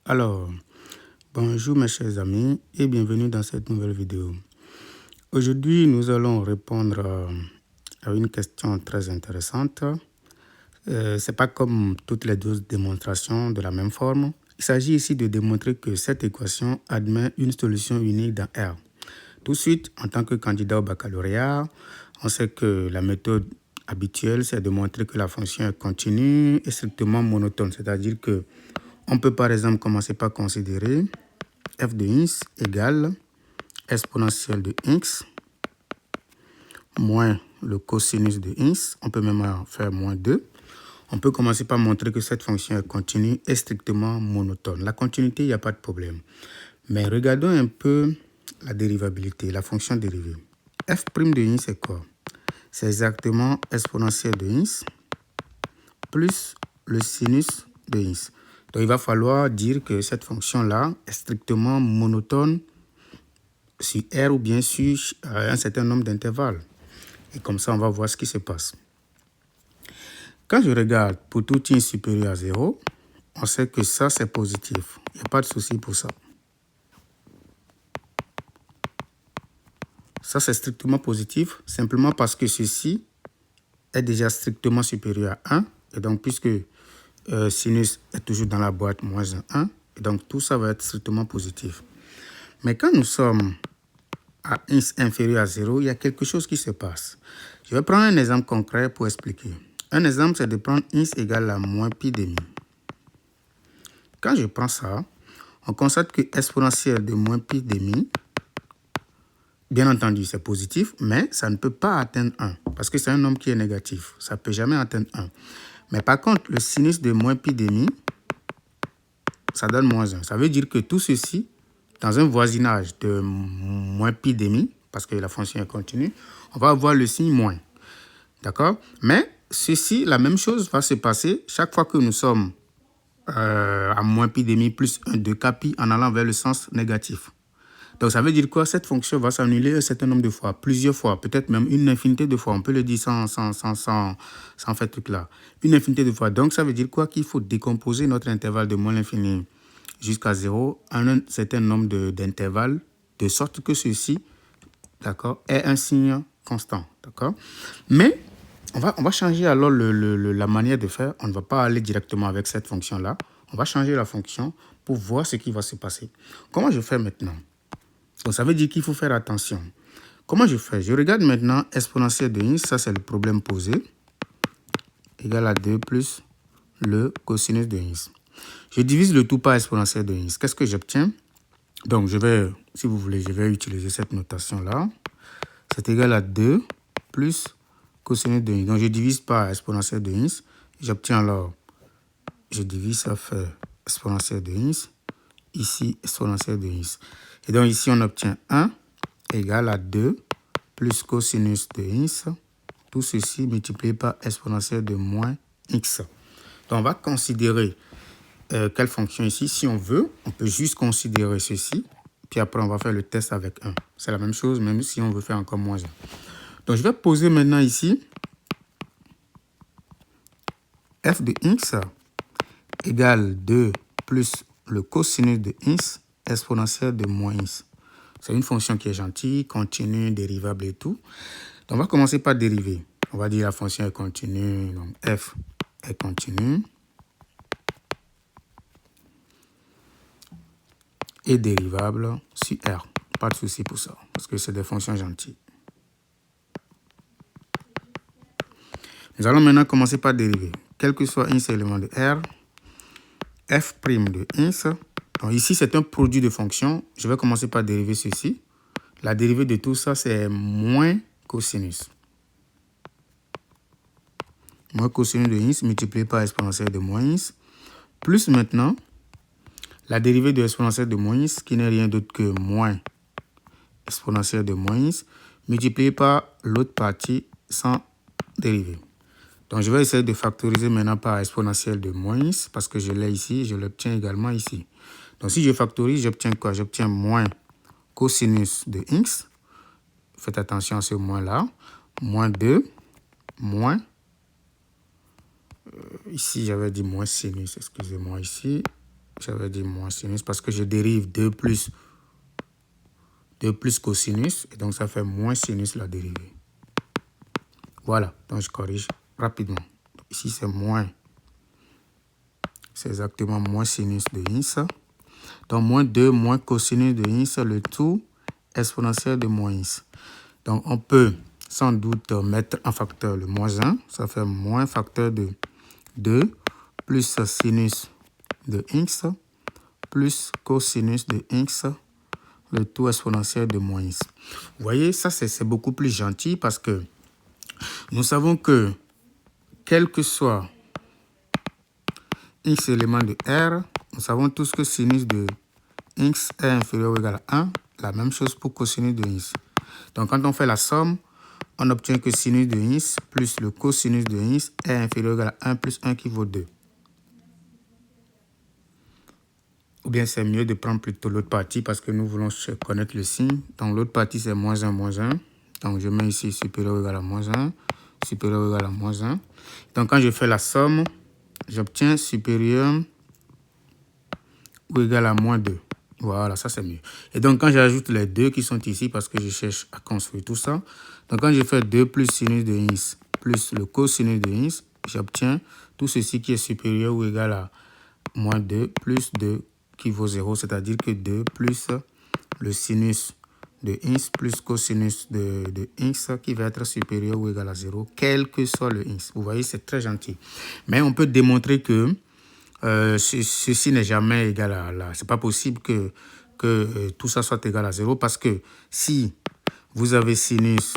Alors, bonjour mes chers amis et bienvenue dans cette nouvelle vidéo. Aujourd'hui, nous allons répondre à une question très intéressante. C'est pas comme toutes les deux démonstrations de la même forme. Il s'agit ici de démontrer que cette équation admet une solution unique dans R. Tout de suite, en tant que candidat au baccalauréat, on sait que la méthode habituelle, c'est de montrer que la fonction est continue et strictement monotone. C'est-à-dire que on peut par exemple commencer par considérer f de x égale exponentielle de x moins le cosinus de x. On peut même faire moins 2. On peut commencer par montrer que cette fonction est continue et strictement monotone. La continuité, il n'y a pas de problème. Mais regardons un peu la dérivabilité, la fonction dérivée. F' de x, c'est quoi? C'est exactement exponentielle de x plus le sinus de x. Donc, il va falloir dire que cette fonction-là est strictement monotone sur R ou bien sur un certain nombre d'intervalles. Et comme ça, on va voir ce qui se passe. Quand je regarde pour tout x supérieur à 0, on sait que ça, c'est positif. Il n'y a pas de souci pour ça. Ça, c'est strictement positif, simplement parce que ceci est déjà strictement supérieur à 1. Et donc, puisque sinus est toujours dans la boîte moins 1, et donc tout ça va être strictement positif. Mais quand nous sommes à x inférieur à 0, il y a quelque chose qui se passe. Je vais prendre un exemple concret pour expliquer. Un exemple, c'est de prendre x égale à moins pi demi. Quand je prends ça, on constate que exponentielle de moins pi demi, bien entendu, c'est positif, mais ça ne peut pas atteindre 1, parce que c'est un nombre qui est négatif. Ça ne peut jamais atteindre 1. Mais par contre, le sinus de moins pi demi, ça donne moins 1. Ça veut dire que tout ceci, dans un voisinage de moins pi demi, parce que la fonction est continue, on va avoir le signe moins. D'accord? Mais ceci, la même chose va se passer chaque fois que nous sommes à moins pi demi plus 1 de kpi en allant vers le sens négatif. Donc, ça veut dire quoi? Cette fonction va s'annuler un certain nombre de fois, plusieurs fois, peut-être même une infinité de fois. On peut le dire sans faire truc là. Une infinité de fois. Donc, ça veut dire quoi? Qu'il faut décomposer notre intervalle de moins l'infini jusqu'à 0 en un certain nombre d'intervalles, de sorte que ceci, d'accord, est un signe constant. D'accord? Mais, on va changer alors la manière de faire. On ne va pas aller directement avec cette fonction-là. On va changer la fonction pour voir ce qui va se passer. Comment je fais maintenant? Donc, ça veut dire qu'il faut faire attention. Comment je fais? Je regarde maintenant exponentielle de x, ça c'est le problème posé, égal à 2 plus le cosinus de x. Je divise le tout par exponentielle de x. Qu'est-ce que j'obtiens? Donc, je vais, si vous voulez, je vais utiliser cette notation-là. C'est égal à 2 plus cosinus de x. Donc, je divise par exponentielle de x. J'obtiens alors, je divise, ça fait exponentielle de x. Ici, exponentielle de x. Et donc, ici, on obtient 1 égale à 2 plus cosinus de x. Tout ceci multiplié par exponentielle de moins x. Donc, on va considérer quelle fonction ici. Si on veut, on peut juste considérer ceci. Puis après, on va faire le test avec 1. C'est la même chose, même si on veut faire encore moins 1. Donc, je vais poser maintenant ici f de x égale 2 plus le cosinus de x exponentielle de moins x. C'est une fonction qui est gentille, continue, dérivable et tout. Donc, on va commencer par dériver. On va dire la fonction est continue, donc f est continue. Et dérivable sur R. Pas de souci pour ça, parce que c'est des fonctions gentilles. Nous allons maintenant commencer par dériver. Quel que soit un élément de R, f' de x. Donc ici, c'est un produit de fonctions. Je vais commencer par dériver ceci. La dérivée de tout ça, c'est moins cosinus. Moins cosinus de x multiplié par exponentielle de moins x. Plus maintenant, la dérivée de l'exponentielle de moins x, qui n'est rien d'autre que moins exponentielle de moins x, multiplié par l'autre partie sans dérivée. Donc, je vais essayer de factoriser maintenant par exponentielle de moins x, parce que je l'ai ici, je l'obtiens également ici. Donc, si je factorise, j'obtiens quoi? J'obtiens moins cosinus de x. Faites attention à ce moins-là. Moins 2, moins... ici, j'avais dit moins sinus, excusez-moi ici. j'avais dit moins sinus parce que je dérive 2 plus cosinus, et donc ça fait moins sinus la dérivée. Voilà, donc je corrige rapidement. Ici, c'est moins. C'est exactement moins sinus de ins. Donc, moins 2 moins cosinus de ins, le tout exponentiel de moins ins. Donc, on peut sans doute mettre en facteur le moins 1. Ça fait moins facteur de 2 plus sinus de x plus cosinus de x, le tout exponentiel de moins x. Vous voyez, ça c'est beaucoup plus gentil parce que nous savons que quel que soit x élément de R, nous savons tous que sinus de x est inférieur ou égal à 1. La même chose pour cosinus de x. Donc quand on fait la somme, on obtient que sinus de x plus le cosinus de x est inférieur ou égal à 1 plus 1 qui vaut 2. Ou bien c'est mieux de prendre plutôt l'autre partie parce que nous voulons connaître le signe. Donc l'autre partie c'est moins 1, moins 1. Donc je mets ici supérieur ou égal à moins 1, supérieur ou égal à moins 1. Donc quand je fais la somme, j'obtiens supérieur ou égal à moins 2. Voilà, ça c'est mieux. Et donc quand j'ajoute les deux qui sont ici parce que je cherche à construire tout ça. Donc quand je fais 2 plus sinus de x plus le cosinus de x, j'obtiens tout ceci qui est supérieur ou égal à moins 2 plus 2 qui vaut 0, c'est-à-dire que 2 plus le sinus de x plus cosinus de x qui va être supérieur ou égal à 0, quel que soit le x. Vous voyez, c'est très gentil. Mais on peut démontrer que ceci n'est jamais égal à là. Ce n'est pas possible que tout ça soit égal à 0 parce que si vous avez sinus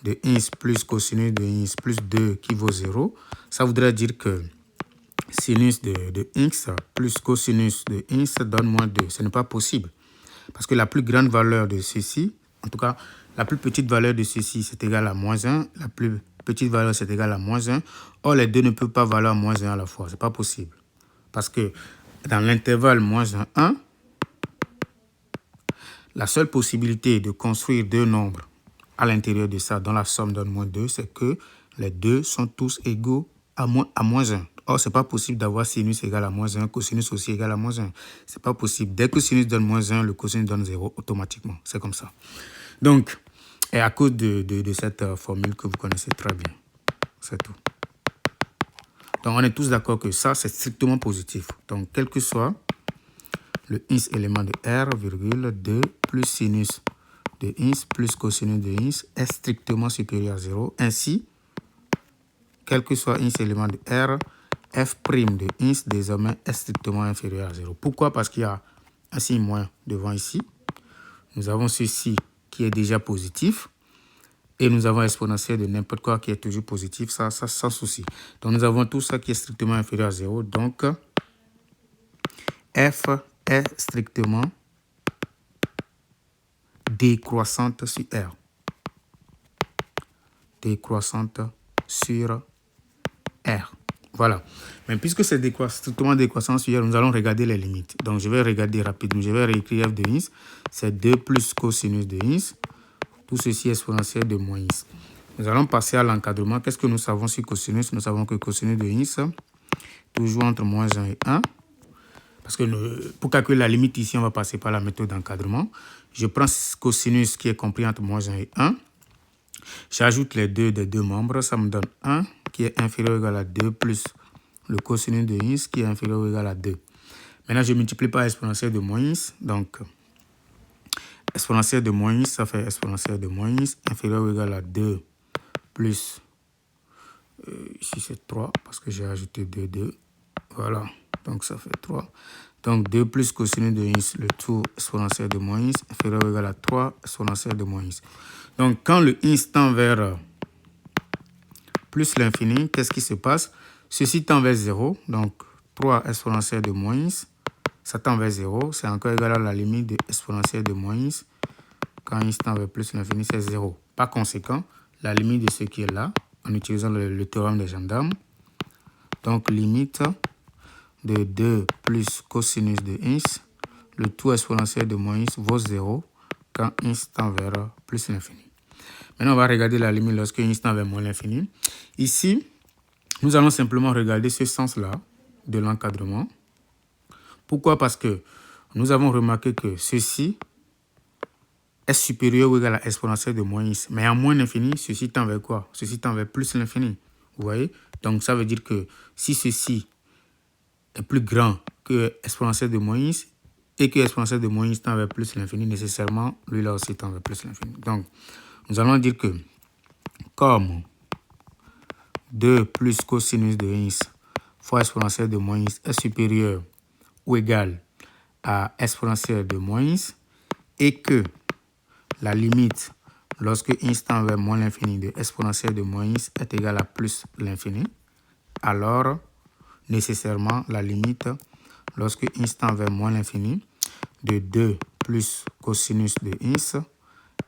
de x plus cosinus de x plus 2 qui vaut 0, ça voudrait dire que sinus de x plus cosinus de x donne moins 2. Ce n'est pas possible. Parce que la plus grande valeur de ceci, en tout cas, la plus petite valeur de ceci, c'est égal à moins 1. La plus petite valeur, c'est égal à moins 1. Or, les deux ne peuvent pas valoir moins 1 à la fois. Ce n'est pas possible. Parce que dans l'intervalle moins 1, 1, la seule possibilité de construire deux nombres à l'intérieur de ça, dont la somme donne moins 2, c'est que les deux sont tous égaux à moins 1. Or, ce n'est pas possible d'avoir sinus égal à moins 1, cosinus aussi égal à moins 1. Ce n'est pas possible. Dès que sinus donne moins 1, le cosinus donne 0 automatiquement. C'est comme ça. Donc, et à cause de cette formule que vous connaissez très bien. C'est tout. Donc, on est tous d'accord que ça, c'est strictement positif. Donc, quel que soit le x élément de R, virgule, 2 plus sinus de x plus cosinus de x est strictement supérieur à 0. Ainsi, quel que soit x élément de R, f' de x désormais est strictement inférieur à 0. Pourquoi? Parce qu'il y a un signe moins devant ici. Nous avons ceci qui est déjà positif. Et nous avons exponentiel de n'importe quoi qui est toujours positif. Ça sans souci. Donc nous avons tout ça qui est strictement inférieur à 0. Donc f est strictement décroissante sur R. Décroissante sur R. Voilà. Mais puisque c'est strictement décroissant sur R, nous allons regarder les limites. Donc, je vais regarder rapidement. Je vais réécrire f de x. C'est 2 plus cosinus de x. Tout ceci est exponentiel de moins x. Nous allons passer à l'encadrement. Qu'est-ce que nous savons sur cosinus? Nous savons que cosinus de x, toujours entre moins 1 et 1. Parce que pour calculer la limite ici, on va passer par la méthode d'encadrement. Je prends cosinus qui est compris entre moins 1 et 1. J'ajoute les deux des deux membres. Ça me donne 1 qui est inférieur ou égal à 2 plus le cosinus de x qui est inférieur ou égal à 2. Maintenant, je multiplie par exponentielle de moins x. Donc, exponentielle de moins x, ça fait exponentielle de moins x inférieur ou égal à 2 plus, ici c'est 3 parce que j'ai ajouté 2. Voilà, donc ça fait 3. Donc 2 plus cosinus de x, le tout exponentiel de moins x inférieur ou égal à 3 exponentielle de moins x. Donc quand le x tend vers plus l'infini, qu'est-ce qui se passe? Ceci tend vers 0, donc 3 exponentielle de moins x, ça tend vers 0, c'est encore égal à la limite de exponentielle de moins x. Quand x tend vers plus l'infini, c'est 0. Par conséquent, la limite de ce qui est là, en utilisant le théorème des gendarmes, donc limite de 2 plus cosinus de x, le tout exponentiel de moins x vaut 0 quand x tend vers plus l'infini. Maintenant, on va regarder la limite lorsque x tend vers moins l'infini. Ici, nous allons simplement regarder ce sens-là de l'encadrement Pourquoi? Parce que nous avons remarqué que ceci est supérieur ou égal à exponentielle de moins x. Mais en moins l'infini, ceci tend vers quoi? Ceci tend vers plus l'infini. Vous voyez? Donc, ça veut dire que si ceci est plus grand que exponentielle de moins x et que exponentielle de moins x tend vers plus l'infini, nécessairement, lui là aussi tend vers plus l'infini. Donc, nous allons dire que comme 2 plus cosinus de x fois exponentielle de moins x est supérieur ou égal à exponentielle de moins x et que la limite lorsque x tend vers moins l'infini de exponentielle de moins x est égale à plus l'infini, alors nécessairement la limite lorsque x tend vers moins l'infini de 2 plus cosinus de x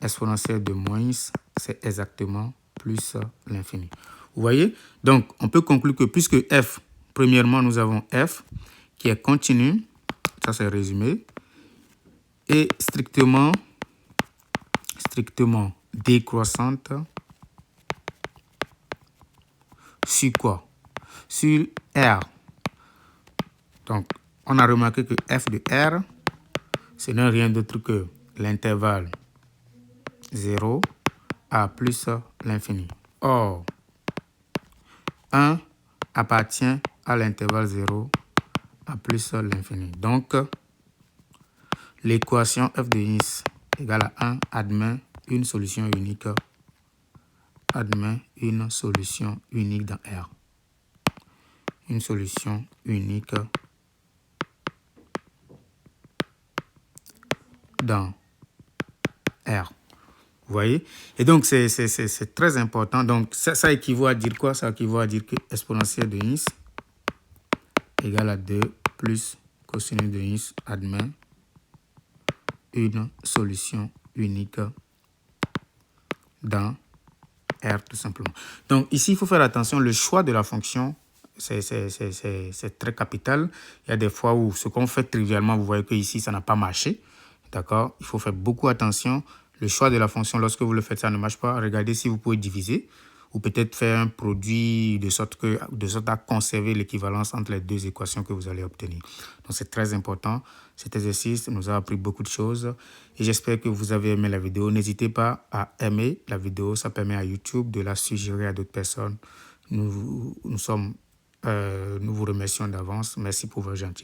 exponentielle de moins x, c'est exactement plus l'infini. Vous voyez? Donc, on peut conclure que puisque f, premièrement, nous avons f qui est continu, ça c'est résumé, et strictement décroissante sur quoi? Sur R. Donc, on a remarqué que f de R, ce n'est rien d'autre que l'intervalle 0 à plus l'infini. Or, 1 appartient à l'intervalle 0 à plus l'infini. Donc, l'équation f de x égale à 1 admet une solution unique. Admet une solution unique dans R. Une solution unique dans R. Vous voyez? Et donc, c'est très important. Donc, ça équivaut à dire quoi? Ça équivaut à dire que exponentielle de x égale à 2 plus cosinus de x admet une solution unique dans R, tout simplement. Donc, ici, il faut faire attention. Le choix de la fonction, c'est très capital. Il y a des fois où ce qu'on fait trivialement, vous voyez que ici, ça n'a pas marché. D'accord? Il faut faire beaucoup attention. Le choix de la fonction, lorsque vous le faites, ça ne marche pas. Regardez si vous pouvez diviser ou peut-être faire un produit de sorte à conserver l'équivalence entre les deux équations que vous allez obtenir. Donc, c'est très important. Cet exercice nous a appris beaucoup de choses et j'espère que vous avez aimé la vidéo. N'hésitez pas à aimer la vidéo. Ça permet à YouTube de la suggérer à d'autres personnes. Nous vous remercions d'avance. Merci pour votre gentillesse.